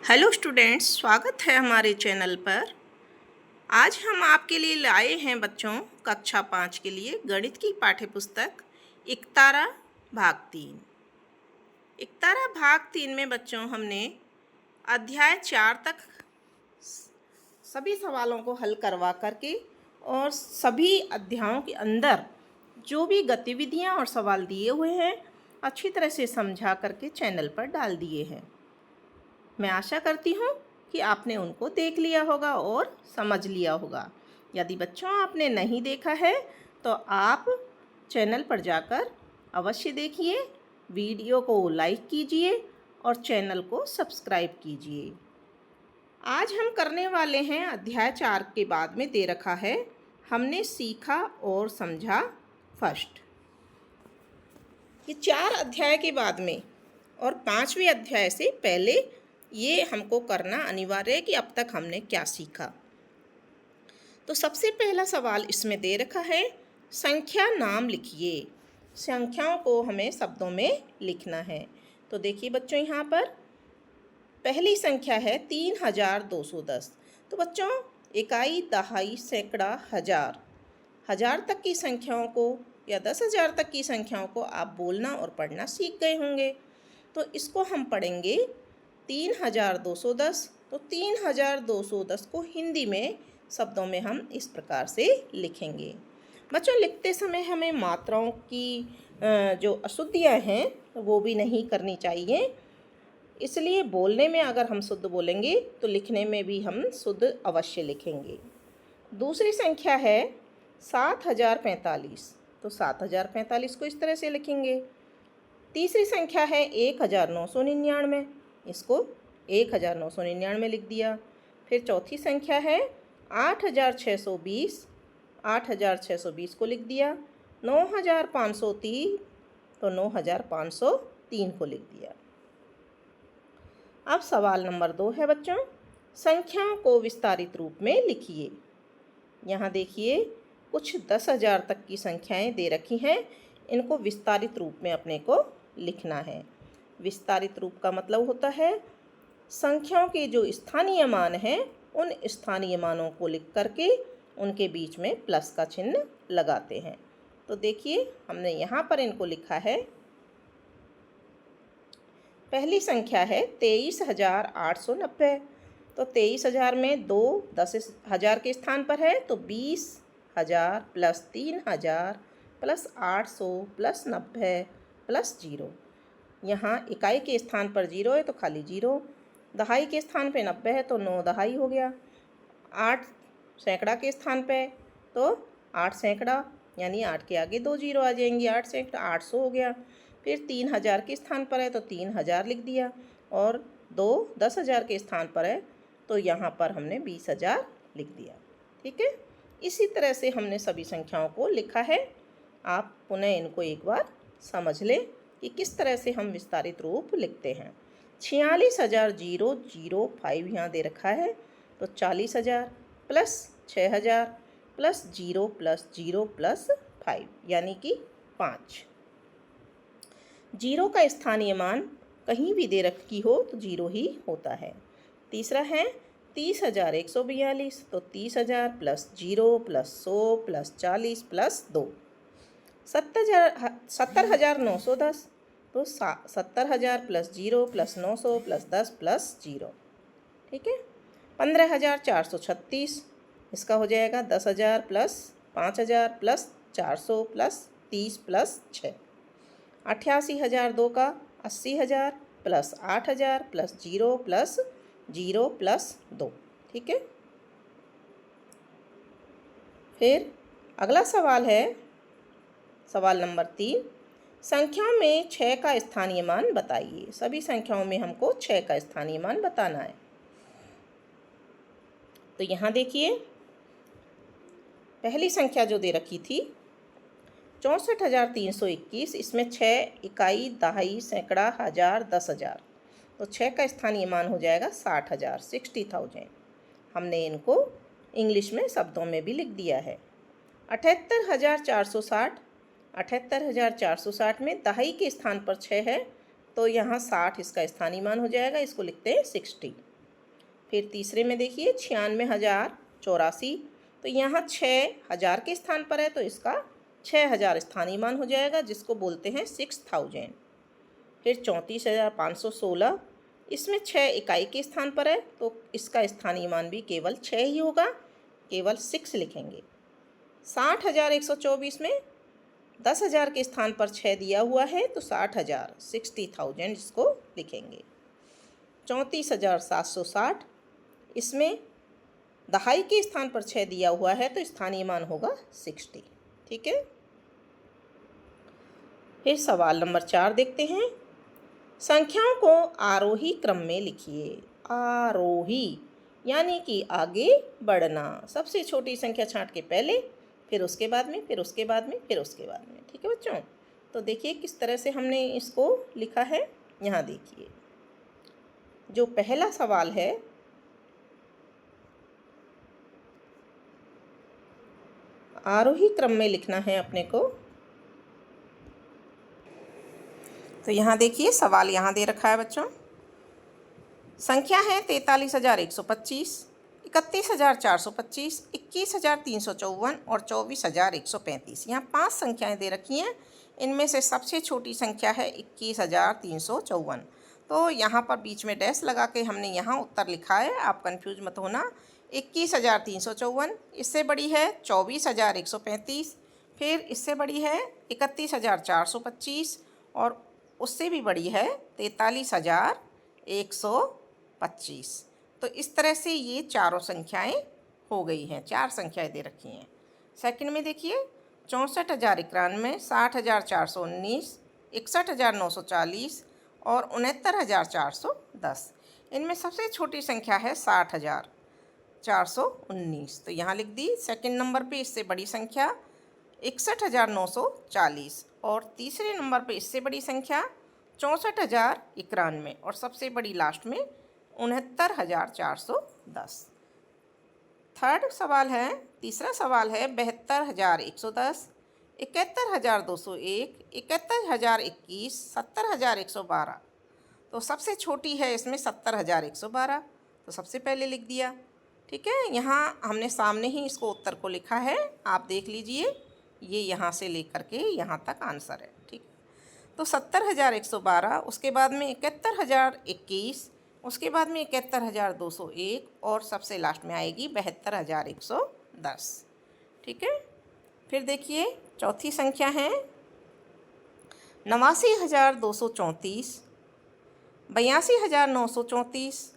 Hello students, स्वागत है हमारे चैनल पर। आज हम आपके लिए लाए हैं बच्चों कक्षा 5 के लिए गणित की पाठ्य पुस्तक इकतारा भाग 3। इकतारा भाग 3 में बच्चों हमने अध्याय 4 तक सभी सवालों को हल करवा करके और सभी अध्यायों के अंदर जो भी गतिविधियां और सवाल दिए हुए हैं अच्छी तरह से समझा करके चैनल पर डाल दिए हैं। मैं आशा करती हूँ कि आपने उनको देख लिया होगा और समझ लिया होगा। यदि बच्चों आपने नहीं देखा है तो आप चैनल पर जाकर अवश्य देखिए, वीडियो को लाइक कीजिए और चैनल को सब्सक्राइब कीजिए। आज हम करने वाले हैं अध्याय 4 के बाद में दे रखा है हमने सीखा और समझा फर्स्ट। ये 4 अध्याय के बाद में और 5वें अध्याय से पहले ये हमको करना अनिवार्य है कि अब तक हमने क्या सीखा। तो सबसे पहला सवाल इसमें दे रखा है संख्या नाम लिखिए। संख्याओं को हमें शब्दों में लिखना है। तो देखिए बच्चों, यहाँ पर पहली संख्या है 3210। तो बच्चों इकाई, दहाई, सैकड़ा, हजार, हजार तक की संख्याओं को या 10,000 तक की संख्याओं को आप बोलना और पढ़ना सीख गए होंगे। तो इसको हम पढ़ेंगे 3210। तो 3210 को हिंदी में शब्दों में हम इस प्रकार से लिखेंगे। बच्चों लिखते समय हमें मात्राओं की जो अशुद्धियाँ हैं वो भी नहीं करनी चाहिए, इसलिए बोलने में अगर हम शुद्ध बोलेंगे तो लिखने में भी हम शुद्ध अवश्य लिखेंगे। दूसरी संख्या है 7045। तो 7045 को इस तरह से लिखेंगे। तीसरी संख्या है 1999। इसको 1999 लिख दिया। फिर चौथी संख्या है 8620। 8620 को लिख दिया। 9503। तो 9503 को लिख दिया। अब सवाल नंबर 2 है बच्चों, संख्याओं को विस्तारित रूप में लिखिए। यहाँ देखिए कुछ 10,000 तक की संख्याएं दे रखी हैं, इनको विस्तारित रूप में अपने को लिखना है। विस्तारित रूप का मतलब होता है संख्याओं के जो स्थानीय मान हैं उन स्थानीय मानों को लिख करके उनके बीच में प्लस का चिन्ह लगाते हैं। तो देखिए हमने यहाँ पर इनको लिखा है। पहली संख्या है 23,890। तो 23,000 में 2 10,000 के स्थान पर है, तो 20,000 प्लस 3,000 प्लस 800 प्लस 90 प्लस 0। यहाँ इकाई के स्थान पर 0 है तो खाली 0। दहाई के स्थान पे 90 है तो 9 दहाई हो गया। 8 सैकड़ा के स्थान पे तो 8 सैकड़ा, यानी 8 के आगे 2 0 आ जाएंगी। 8 सैकड़ा 800 हो गया। फिर 3,000 के स्थान पर है तो 3,000 लिख दिया, और 2 10,000 के स्थान पर है तो यहाँ पर हमने 20,000 लिख दिया। ठीक है, इसी तरह से हमने सभी संख्याओं को लिखा है। आप पुनः इनको एक बार समझ लें कि किस तरह से हम विस्तारित रूप लिखते हैं। 46,005 यहाँ दे रखा है, तो 40,000 प्लस 6,000 प्लस 0 प्लस 0 प्लस 5, यानी कि 5। 0 का स्थानीय मान कहीं भी दे रखी हो तो 0 ही होता है। तीसरा है 30,142। तो 30,000 प्लस 0 प्लस 100 प्लस 40 प्लस 2। 70,910। तो 70,000 प्लस 0 प्लस 900 प्लस 10 प्लस 0। ठीक है। 15,436। इसका हो जाएगा 10,000 प्लस 5,000 प्लस 400 प्लस 30 प्लस 6। 88,002 का 80,000 प्लस 8,000 प्लस 0 प्लस 0 प्लस 2। ठीक है। फिर अगला सवाल है सवाल नंबर 3, संख्याओं में 6 का स्थानीय मान बताइए। सभी संख्याओं में हमको 6 का स्थानीय मान बताना है। तो यहाँ देखिए पहली संख्या जो दे रखी थी 64,321। इसमें 6 इकाई, दहाई, सैकड़ा, हजार, 10,000। तो 6 का स्थानीय मान हो जाएगा 60,000, 60,000। हमने इनको इंग्लिश में शब्दों में भी लिख दिया है। 78,460। 78,460 में दहाई के स्थान पर 6 है तो यहाँ 60 इसका स्थानीय मान हो जाएगा, इसको लिखते हैं 60। फिर तीसरे में देखिए 96,084, तो यहाँ 6,000 के स्थान पर है तो इसका 6,000 स्थानीय मान हो जाएगा, जिसको बोलते हैं 6000। फिर 34,516, इसमें 6 इकाई के स्थान पर है तो इसका स्थानीय मान भी केवल 6 ही होगा, केवल 6 लिखेंगे। 60,124 में 10,000 के स्थान पर 6 दिया हुआ है तो 60,000 60,000 इसको लिखेंगे। 34,760, इसमें दहाई के स्थान पर 6 दिया हुआ है तो स्थानीय मान होगा 60। ठीक है। फिर सवाल नंबर 4 देखते हैं। संख्याओं को आरोही क्रम में लिखिए। आरोही यानी कि आगे बढ़ना, सबसे छोटी संख्या छांट के पहले, फिर उसके बाद में, फिर उसके बाद में, फिर उसके बाद में। ठीक है बच्चों, तो देखिए किस तरह से हमने इसको लिखा है। यहाँ देखिए जो पहला सवाल है, आरोही क्रम में लिखना है अपने को। तो यहाँ देखिए सवाल यहाँ दे रखा है बच्चों। संख्या है 43,125, 31,425, 21,354 और 24,135। यहाँ 5 संख्याएं दे रखी हैं। इनमें से सबसे छोटी संख्या है 21,354। तो यहाँ पर बीच में डैश लगा के हमने यहाँ उत्तर लिखा है, आप कंफ्यूज मत होना। 21,354, इससे बड़ी है 24,135, फिर इससे बड़ी है 31,425 और उससे भी बड़ी है 43,125। तो इस तरह से ये चारों संख्याएं हो गई हैं, 4 संख्याएं दे रखी हैं। सेकंड में देखिए 64,091, 60,419, 61,940 और 69,410। इनमें सबसे छोटी संख्या है 60,419, तो यहाँ लिख दी। सेकंड नंबर पे इससे बड़ी संख्या 61,940 और तीसरे नंबर पे इससे बड़ी संख्या 64,091 और सबसे बड़ी लास्ट में 69,410। थर्ड सवाल है, तीसरा सवाल है 72,110, 71,201, 71,021, 70,112। तो सबसे छोटी है इसमें 70,112, तो सबसे पहले लिख दिया। ठीक है, यहाँ हमने सामने ही इसको उत्तर को लिखा है, आप देख लीजिए। ये यहाँ से लेकर के यहाँ तक आंसर है। ठीक, तो 70,112, उसके बाद में 71,021, उसके बाद में 71,201 और सबसे लास्ट में आएगी 72,110। ठीक है। फिर देखिए चौथी संख्या है 89,234, 82,934,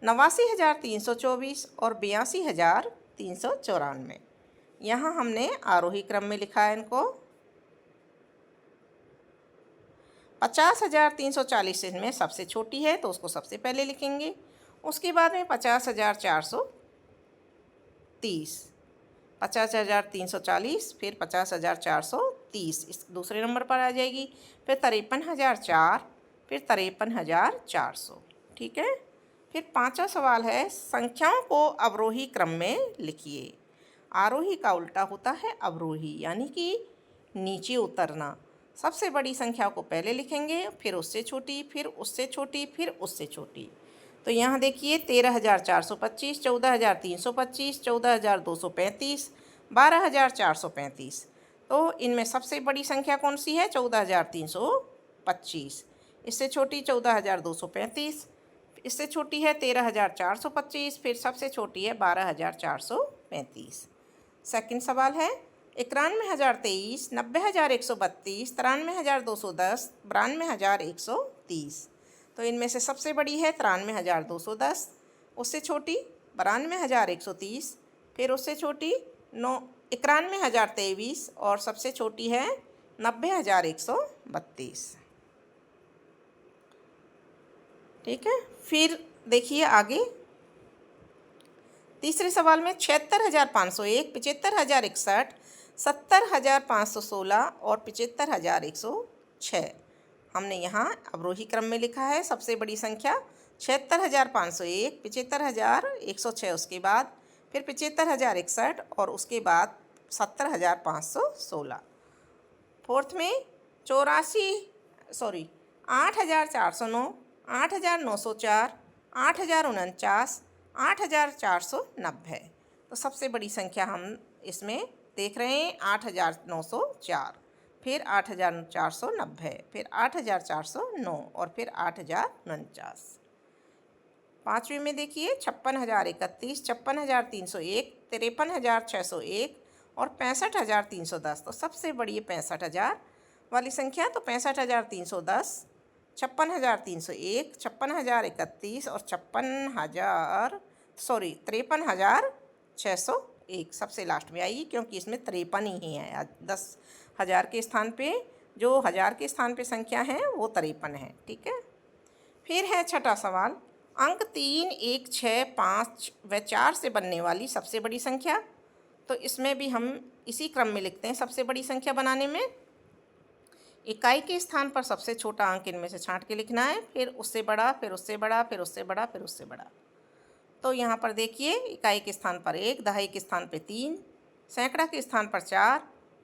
89,324 और 82,394। यहाँ हमने आरोही क्रम में लिखा है इनको। 50,340 इनमें सबसे छोटी है तो उसको सबसे पहले लिखेंगे। उसके बाद में 50,430, 50,340, फिर 50,430 इस दूसरे नंबर पर आ जाएगी। फिर 53,004, फिर 53,400। ठीक है। फिर पांचवा सवाल है संख्याओं को अवरोही क्रम में लिखिए। आरोही का उल्टा होता है अवरोही, यानी कि नीचे उतरना। सबसे बड़ी संख्या को पहले लिखेंगे, फिर उससे छोटी, फिर उससे छोटी, फिर उससे छोटी। तो यहाँ देखिए 13,425, 14,325, 14,235, 12,435। तो इनमें सबसे बड़ी संख्या कौन सी है? 14,325। इससे छोटी 14,235, इससे छोटी है 13,425, फिर सबसे छोटी है 12,435। सेकंड सवाल है 91,023, 90,132, 93,210, 92,130। तो इनमें से सबसे बड़ी है 93,210, उससे छोटी 92,130, फिर उससे छोटी 91,023 और सबसे छोटी है 90,132। ठीक है। फिर देखिए आगे तीसरे सवाल में 76,501, 75,061, 70,516 और 75,106। हमने यहाँ अवरोही क्रम में लिखा है। सबसे बड़ी संख्या 76,501, 75,106 उसके बाद, फिर 75,061 और उसके बाद 70,516। फोर्थ में 8,409, 8,904, 8,049, 8,490। तो सबसे बड़ी संख्या हम इसमें देख रहे हैं 8,904, फिर 8,490, फिर 8,409 और फिर 8,049। पाँचवीं में देखिए 56,031, 56,301, 53,601 और 65,310। तो सबसे बड़ी है 65,000 वाली संख्या, तो 65,310, 56,301, 56,031 और 53,601 सबसे लास्ट में आई, क्योंकि इसमें 53 ही है। 10,000 के स्थान पे जो 1000 के स्थान पे संख्या है वो 53 है। ठीक है। फिर है छठा सवाल, अंक 3, 1, 6, 5 व 4 से बनने वाली सबसे बड़ी संख्या। तो इसमें भी हम इसी क्रम में लिखते हैं। सबसे बड़ी संख्या बनाने में इकाई के स्थान पर सबसे छोटा अंक इनमें से छांट के लिखना है, फिर उससे बड़ा, फिर उससे बड़ा, फिर उससे बड़ा, फिर उससे बड़ा। तो यहाँ पर देखिए इकाई के स्थान पर 1, दहाई के स्थान पर 3, सैकड़ा के स्थान पर 4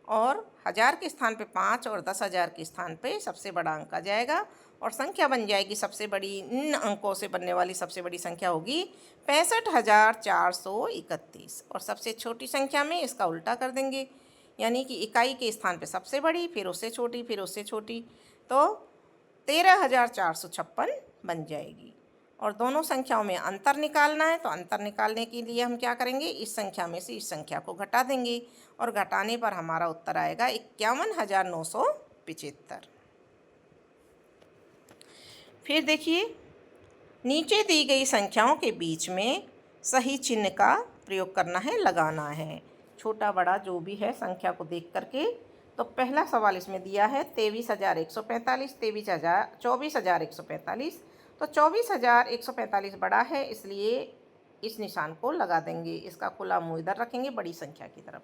और 1000 के स्थान पे 5 और 10,000 के स्थान पे सबसे बड़ा अंक आ जाएगा और संख्या बन जाएगी सबसे बड़ी। इन अंकों से बनने वाली सबसे बड़ी संख्या होगी 65,431 और सबसे छोटी संख्या में इसका उल्टा कर देंगे, यानी कि इकाई के स्थान पे सबसे बड़ी, फिर उससे छोटी, फिर उससे छोटी, तो 13,456 बन जाएगी। और दोनों संख्याओं में अंतर निकालना है, तो अंतर निकालने के लिए हम क्या करेंगे, इस संख्या में से इस संख्या को घटा देंगे और घटाने पर हमारा उत्तर आएगा 51,975। फिर देखिए नीचे दी गई संख्याओं के बीच में सही चिन्ह का प्रयोग करना है, लगाना है, छोटा बड़ा जो भी है संख्या को देख करके। तो पहला सवाल इसमें दिया है 23,145, 24,145। तो 24,145 बड़ा है, इसलिए इस निशान को लगा देंगे, इसका खुला मुंह इधर रखेंगे बड़ी संख्या की तरफ।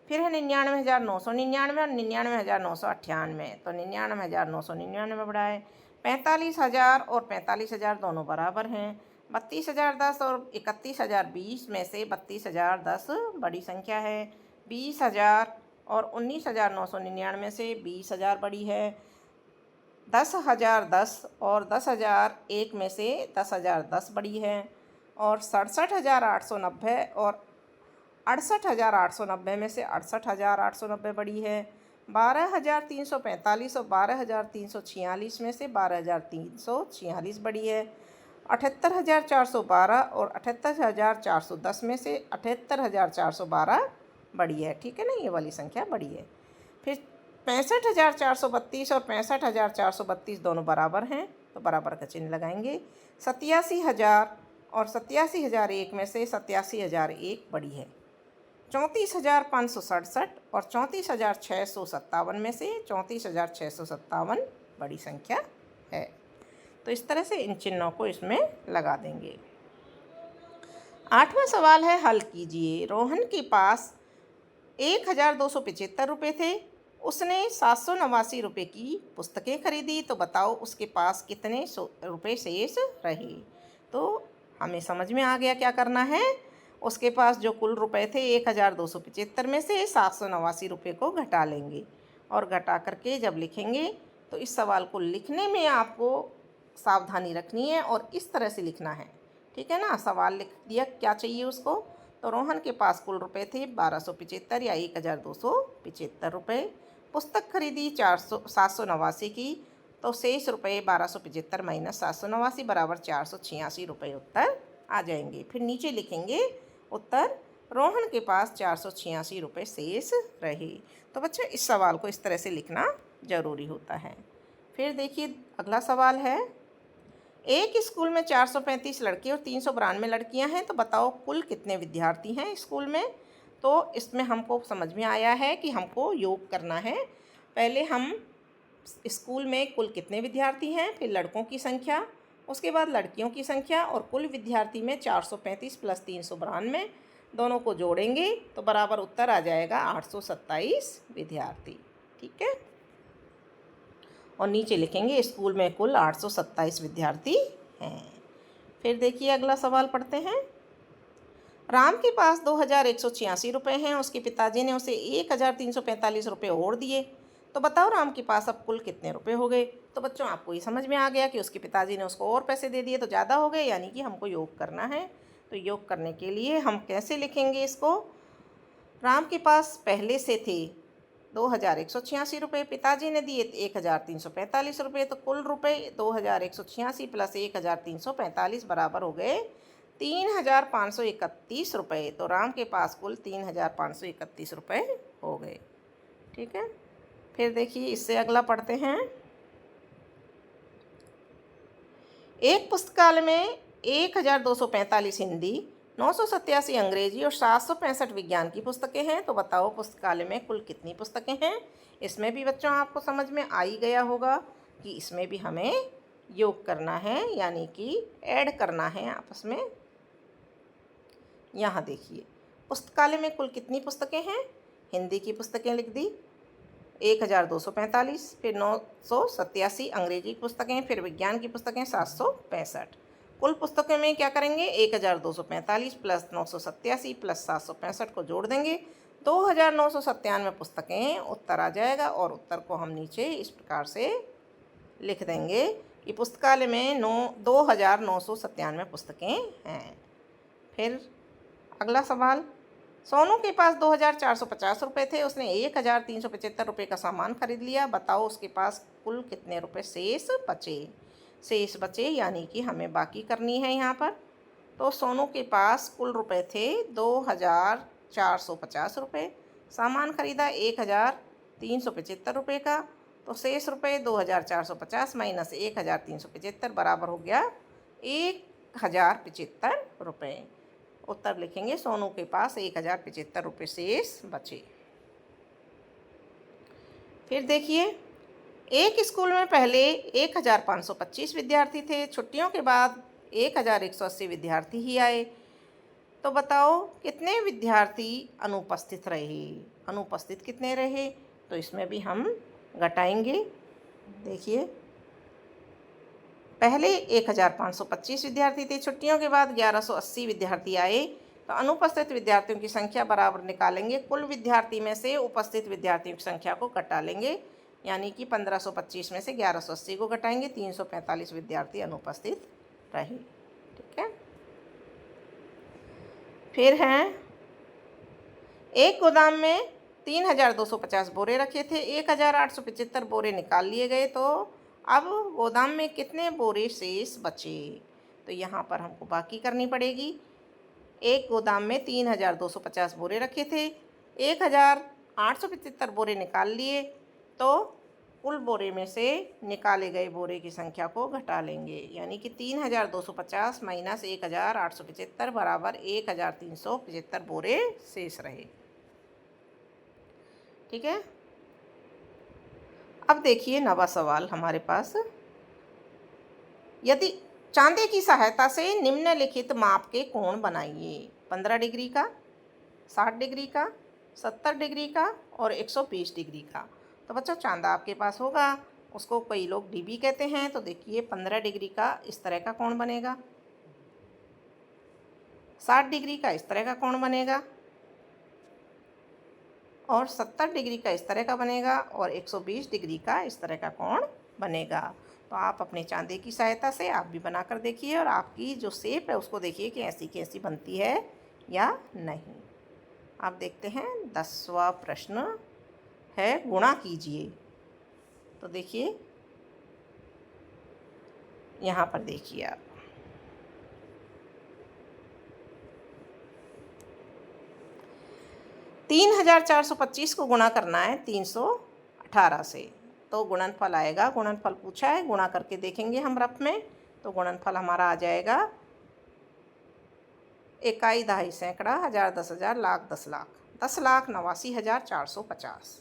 फिर है 99,999 और 99,998। तो 99,999 बड़ा है। 45,000 और 45,000 दोनों बराबर हैं। 32,010 और 31,020 में से 32,010 बड़ी संख्या है। 20,000 और 19,999 से 20,000 बड़ी है। 10,010 और 10,001 में से 10,010 बड़ी है। और 67,890 और 68,890 में से 68,890 बड़ी है। 12,345 और 12,346 में से 12,346 बड़ी है। 78,412 और 78,410 में से 78,412 बड़ी है। ठीक है ना, ये वाली संख्या बड़ी है। फिर 65,432 और 65,432 दोनों बराबर हैं, तो बराबर का चिन्ह लगाएंगे। 87,000 और 87,001 में से 87,001 बड़ी है। 34,567 और 34,657 में से 34,657 बड़ी संख्या है। तो इस तरह से इन चिन्हों को इसमें लगा देंगे। आठवां सवाल है, हल कीजिए। रोहन के पास 1,275 रुपये थे, उसने 789 रुपये की पुस्तकें खरीदी, तो बताओ उसके पास कितने रुपये शेष रहे। तो हमें समझ में आ गया क्या करना है। उसके पास जो कुल रुपए थे 1,275 में से 789 रुपये को घटा लेंगे और घटा करके जब लिखेंगे तो इस सवाल को लिखने में आपको सावधानी रखनी है और इस तरह से लिखना है। ठीक है ना, सवाल लिख दिया, क्या चाहिए उसको। तो रोहन के पास कुल रुपए थे 1,275 या 1,275 रुपये। पुस्तक खरीदी 789 की, तो शेष रुपये 1,275 माइनस 789 बराबर 486 रुपये उत्तर आ जाएंगे। फिर नीचे लिखेंगे उत्तर, रोहन के पास 486 रुपये शेष रहे। तो बच्चों इस सवाल को इस तरह से लिखना ज़रूरी होता है। फिर देखिए अगला सवाल है, एक स्कूल में 435 लड़के और 392 लड़कियां हैं, तो बताओ कुल कितने विद्यार्थी हैं स्कूल में। तो इसमें हमको समझ में आया है कि हमको योग करना है। पहले हम स्कूल में कुल कितने विद्यार्थी हैं, फिर लड़कों की संख्या, उसके बाद लड़कियों की संख्या और कुल विद्यार्थी में 435 प्लस 392 दोनों को जोड़ेंगे तो बराबर उत्तर आ जाएगा 827 विद्यार्थी। ठीक है, और नीचे लिखेंगे स्कूल में कुल 827 विद्यार्थी हैं। फिर देखिए अगला सवाल पढ़ते हैं। राम के पास 2,186 रुपये हैं, उसके पिताजी ने उसे 1,345 रुपये और दिए, तो बताओ राम के पास अब कुल कितने रुपए हो गए। तो बच्चों आपको ये समझ में आ गया कि उसके पिताजी ने उसको और पैसे दे दिए तो ज़्यादा हो गए, यानी कि हमको योग करना है। तो योग करने के लिए हम कैसे लिखेंगे इसको? राम के पास पहले से थे 2186 रुपये, पिताजी ने दिए 1345 रुपये, तो कुल रुपये 2186 प्लस 1345 बराबर हो गए 3531 रुपये। तो राम के पास कुल 3531 रुपये हो गए। ठीक है, फिर देखिए इससे अगला पढ़ते हैं। एक पुस्तकालय में 1245 हिंदी, 987 अंग्रेजी और 765 विज्ञान की पुस्तकें हैं। तो बताओ पुस्तकालय में कुल कितनी पुस्तकें हैं? इसमें भी बच्चों आपको समझ में आ ही गया होगा कि इसमें भी हमें योग करना है, यानी कि ऐड करना है आपस में। यहाँ देखिए पुस्तकालय में कुल कितनी पुस्तकें हैं? हिंदी की पुस्तकें लिख दी 1245, फिर 987 अंग्रेजी की पुस्तकें, फिर विज्ञान की पुस्तकें 765। कुल पुस्तकों में क्या करेंगे? 1245 प्लस 987 प्लस 765 को जोड़ देंगे, 2997 पुस्तकें उत्तर आ जाएगा। और उत्तर को हम नीचे इस प्रकार से लिख देंगे कि पुस्तकालय में 2997 पुस्तकें हैं। फिर अगला सवाल, सोनू के पास 2450 रुपये थे, उसने 1375 रुपये का सामान खरीद लिया। बताओ उसके पास कुल कितने रुपये शेष बचे, यानी कि हमें बाकी करनी है यहाँ पर। तो सोनू के पास कुल रुपये थे 2450 रुपये, सामान खरीदा 1375 रुपये का, तो शेष रुपये 2450 माइनस 1375 बराबर हो गया 1075 रुपये। उत्तर लिखेंगे सोनू के पास 1075 रुपये शेष बचे। फिर देखिए, एक स्कूल में पहले 1525 विद्यार्थी थे, छुट्टियों के बाद 1180 विद्यार्थी ही आए। तो बताओ कितने विद्यार्थी अनुपस्थित रहे? अनुपस्थित कितने रहे? तो इसमें भी हम घटाएंगे। देखिए पहले 1525 विद्यार्थी थे, छुट्टियों के बाद 1180 विद्यार्थी आए। तो अनुपस्थित विद्यार्थियों की संख्या बराबर निकालेंगे, कुल विद्यार्थी में से उपस्थित विद्यार्थियों की संख्या को घटा लेंगे, यानी कि 1525 में से 1180 को घटाएंगे, 345 विद्यार्थी अनुपस्थित रहे। ठीक है, फिर हैं, एक गोदाम में 3250 बोरे रखे थे, 1875 बोरे निकाल लिए गए। तो अब गोदाम में कितने बोरे शेष बचे? तो यहाँ पर हमको बाकी करनी पड़ेगी। एक गोदाम में 3250 बोरे रखे थे, 1875 बोरे निकाल लिए, तो कुल बोरे में से निकाले गए बोरे की संख्या को घटा लेंगे, यानी कि 3250 माइनस 1875 बराबर 1375 बोरे शेष रहे। ठीक है, अब देखिए नवा सवाल हमारे पास, यदि चांदी की सहायता से निम्नलिखित माप के कोण बनाइए, 15 डिग्री का, 60 डिग्री का, 70 डिग्री का और 120 डिग्री का। तो बच्चों चांदा आपके पास होगा, उसको कई लोग डीबी कहते हैं। तो देखिए 15 डिग्री का इस तरह का कोण बनेगा, 60 डिग्री का इस तरह का कोण बनेगा और 70 डिग्री का इस तरह का बनेगा और 120 डिग्री का इस तरह का कोण बनेगा। तो आप अपने चांदे की सहायता से आप भी बनाकर देखिए और आपकी जो शेप है उसको देखिए कि ऐसी कैसी बनती है या नहीं। आप देखते हैं 10वां प्रश्न है, गुणा कीजिए। तो देखिए यहाँ पर देखिए आप, तीन 425 को गुणा करना है 318 से। तो गुणनफल आएगा, गुणनफल पूछा है, गुणा करके देखेंगे हम रफ में। तो गुणनफल हमारा आ जाएगा इकाई, दहाई, सैकड़ा, हज़ार, 10,000, लाख, 10 लाख, 10,89,450।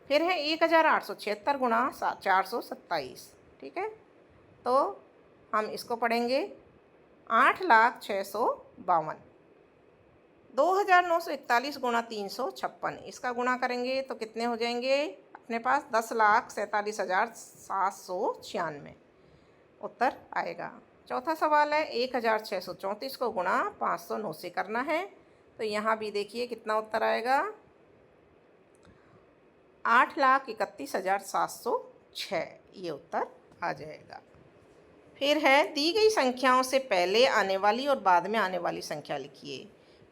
फिर है 1876 गुणा 427। ठीक है, तो हम इसको पढ़ेंगे 8,06,52। 2,941 गुणा 356, इसका गुणा करेंगे तो कितने हो जाएंगे अपने पास? 10,47,796 उत्तर आएगा। चौथा सवाल है, 1,634 को गुणा 509 से करना है। तो यहाँ भी देखिए कितना उत्तर आएगा, 8,31,706 ये उत्तर आ जाएगा। फिर है दी गई संख्याओं से पहले आने वाली और बाद में आने वाली संख्या लिखिए।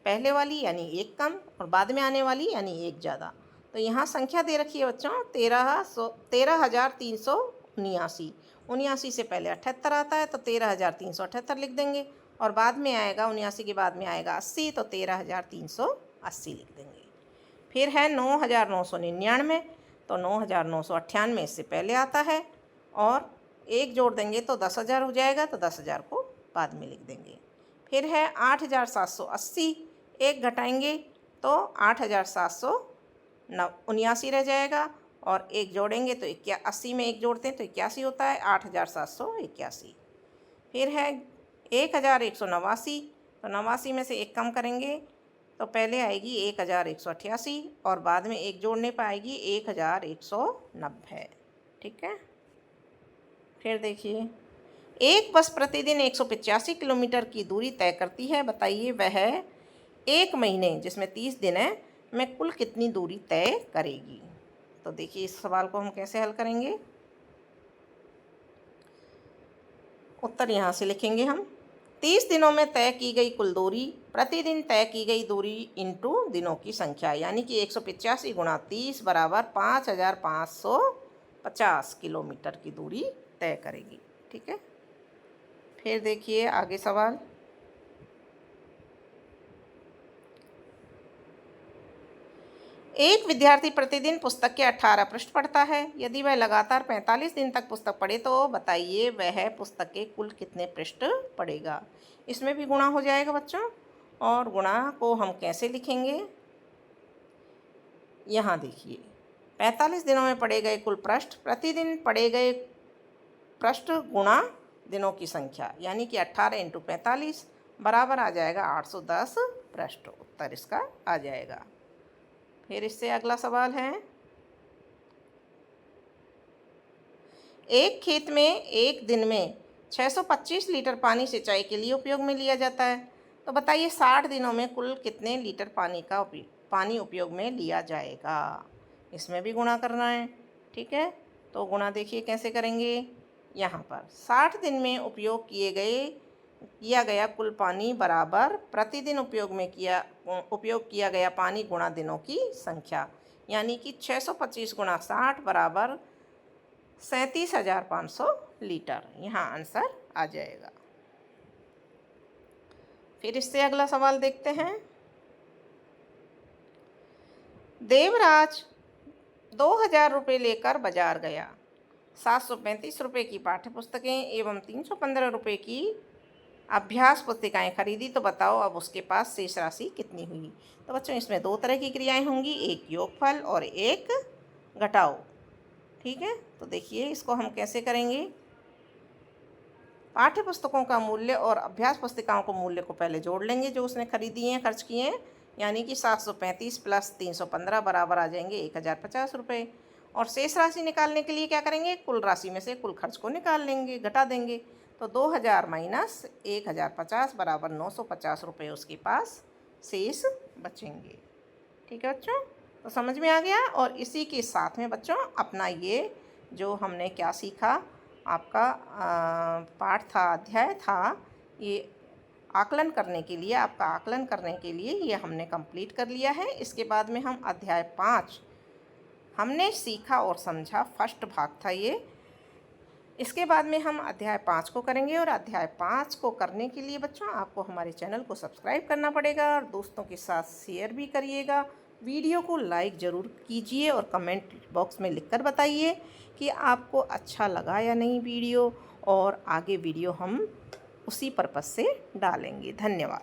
पहले वाली यानी एक कम और बाद में आने वाली यानी एक ज़्यादा। तो यहाँ संख्या दे रखी है बच्चों 13,379। 79 से पहले 78 आता है तो 13,378 लिख देंगे और बाद में आएगा 79 के बाद में आएगा 80 तो 13,380 लिख देंगे। फिर है 9,999 तो 9,998 इससे पहले आता है और एक जोड़ देंगे तो 10,000 हो जाएगा तो 10,000 को बाद में लिख देंगे। फिर है 8,780 एक घटाएंगे तो 8,779 रह जाएगा और एक जोड़ेंगे तो 80 में एक जोड़ते हैं तो 81 होता है 8,781। फिर है 1,189 तो 89 में से एक कम करेंगे तो पहले आएगी 1,188 और बाद में एक जोड़ने पर आएगी 1,190। ठीक है। फिर देखिए एक बस प्रतिदिन 185 किलोमीटर की दूरी तय करती है, बताइए वह एक महीने जिसमें 30 दिन है में कुल कितनी दूरी तय करेगी। तो देखिए इस सवाल को हम कैसे हल करेंगे। उत्तर यहाँ से लिखेंगे हम 30 दिनों में तय की गई कुल दूरी प्रतिदिन तय की गई दूरी इंटू दिनों की संख्या यानी कि 185 गुणा 30 बराबर 5,550 किलोमीटर की दूरी तय करेगी। ठीक है। फिर देखिए आगे सवाल एक विद्यार्थी प्रतिदिन पुस्तक के 18 पृष्ठ पढ़ता है। यदि वह लगातार 45 दिन तक पुस्तक पढ़े तो बताइए वह पुस्तक के कुल कितने पृष्ठ पढ़ेगा। इसमें भी गुणा हो जाएगा बच्चों और गुणा को हम कैसे लिखेंगे। यहाँ देखिए 45 दिनों में पढ़े गए कुल पृष्ठ प्रतिदिन पढ़े गए पृष्ठ गुणा दिनों की संख्या यानी कि 18 × 45 बराबर आ जाएगा 810 पृष्ठ। उत्तर इसका आ जाएगा। फिर इससे अगला सवाल है एक खेत में एक दिन में 625 लीटर पानी सिंचाई के लिए उपयोग में लिया जाता है तो बताइए 60 दिनों में कुल कितने लीटर पानी उपयोग में लिया जाएगा। इसमें भी गुणा करना है। ठीक है। तो गुणा देखिए कैसे करेंगे। यहाँ पर 60 दिन में उपयोग किया गया कुल पानी बराबर प्रतिदिन उपयोग किया गया पानी गुणा दिनों की संख्या यानी कि 625 गुणा 60 बराबर 37,500 लीटर। यहाँ आंसर आ जाएगा। फिर इससे अगला सवाल देखते हैं। देवराज 2,000 रुपये लेकर बाजार गया। 735 रुपये की पाठ्य पुस्तकें एवं 315 रुपये की अभ्यास पुस्तिकाएँ खरीदी तो बताओ अब उसके पास शेष राशि कितनी हुई। तो बच्चों इसमें दो तरह की क्रियाएं होंगी, एक योगफल और एक घटाओ। ठीक है। तो देखिए इसको हम कैसे करेंगे। पाठ्य पुस्तकों का मूल्य और अभ्यास पुस्तिकाओं को मूल्य को पहले जोड़ लेंगे जो उसने खरीदी हैं खर्च किए हैं यानी कि 735 + 315 बराबर आ जाएंगे 1,050 रुपये। और शेष राशि निकालने के लिए क्या करेंगे, कुल राशि में से कुल खर्च को निकाल लेंगे, घटा देंगे। तो 2,000 माइनस 1,050 बराबर 950 रुपये उसके पास शेष बचेंगे। ठीक है बच्चों, तो समझ में आ गया। और इसी के साथ में बच्चों अपना ये जो हमने क्या सीखा, आपका पाठ था, अध्याय था, ये आकलन करने के लिए, आपका आकलन करने के लिए ये हमने कंप्लीट कर लिया है। इसके बाद में हम अध्याय 5 हमने सीखा और समझा, फर्स्ट भाग था ये। इसके बाद में हम अध्याय 5 को करेंगे और अध्याय 5 को करने के लिए बच्चों आपको हमारे चैनल को सब्सक्राइब करना पड़ेगा और दोस्तों के साथ शेयर भी करिएगा। वीडियो को लाइक ज़रूर कीजिए और कमेंट बॉक्स में लिखकर बताइए कि आपको अच्छा लगा या नहीं वीडियो, और आगे वीडियो हम उसी पर्पज़ से डालेंगे। धन्यवाद।